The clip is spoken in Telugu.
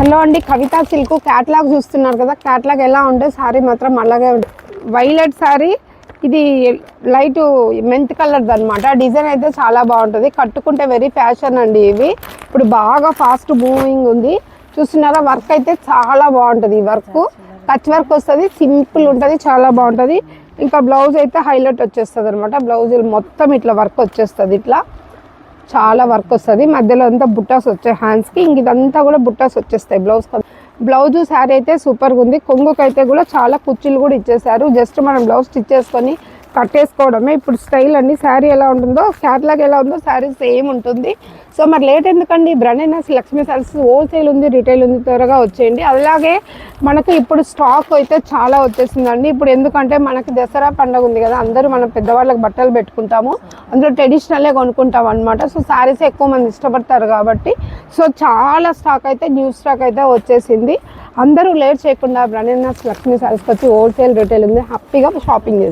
హలో అండి, కవిత సిల్క్ క్యాట్లాగ్ చూస్తున్నారు కదా. క్యాట్లాగ్ ఎలా ఉంటే శారీ మాత్రం అలాగే ఉంటుంది. వైలెట్ శారీ, ఇది లైట్ మెంత్ కలర్ది అనమాట. డిజైన్ అయితే చాలా బాగుంటుంది, కట్టుకుంటే వెరీ ఫ్యాషన్ అండి. ఇవి ఇప్పుడు బాగా ఫాస్ట్ మూవింగ్ ఉంది. చూస్తున్నారా, వర్క్ అయితే చాలా బాగుంటుంది. ఈ వర్క్ కచ్ వర్క్ వస్తుంది, సింపుల్ ఉంటుంది, చాలా బాగుంటుంది. ఇంకా బ్లౌజ్ అయితే హైలైట్ వచ్చేస్తుంది అనమాట. బ్లౌజ్ మొత్తం ఇట్లా వర్క్ వచ్చేస్తుంది, ఇట్లా చాలా వర్క్ వస్తుంది. మధ్యలో అంతా బుట్టాస్ వచ్చాయి హ్యాండ్స్కి, ఇంక ఇదంతా కూడా బుట్టాస్ వచ్చేస్తాయి బ్లౌజ్ శారీ అయితే సూపర్గా ఉంది. కొంగుకు అయితే కూడా చాలా కుర్చీలు కూడా ఇచ్చేసారు. జస్ట్ మనం బ్లౌజ్ స్టిచ్ చేసుకొని కట్టేసుకోవడమే. ఇప్పుడు స్టైల్ అండి. శారీ ఎలా ఉంటుందో క్యాట్లాగ్ ఎలా ఉందో శారీ సేమ్ ఉంటుంది. సో మరి లేట్ ఎందుకండి, బ్రాండెడ్ లక్ష్మీ శారీస్ హోల్సేల్ ఉంది, రిటైల్ ఉంది, త్వరగా వచ్చేయండి. అలాగే మనకు ఇప్పుడు స్టాక్ అయితే చాలా వచ్చేసిందండి. ఇప్పుడు ఎందుకంటే మనకి దసరా పండుగ ఉంది కదా, అందరూ మనం పెద్దవాళ్ళకి బట్టలు పెట్టుకుంటాము, అందులో ట్రెడిషనలే కొనుక్కుంటాం అనమాట. సో శారీస్ ఎక్కువ మంది ఇష్టపడతారు కాబట్టి సో చాలా స్టాక్ అయితే, న్యూ స్టాక్ అయితే వచ్చేసింది. అందరూ లేట్ చేయకుండా బ్రాండెడ్ లక్ష్మీ శారీస్కి వచ్చి హోల్సేల్ రిటైల్ ఉంది, హ్యాపీగా షాపింగ్ చేస్తారు.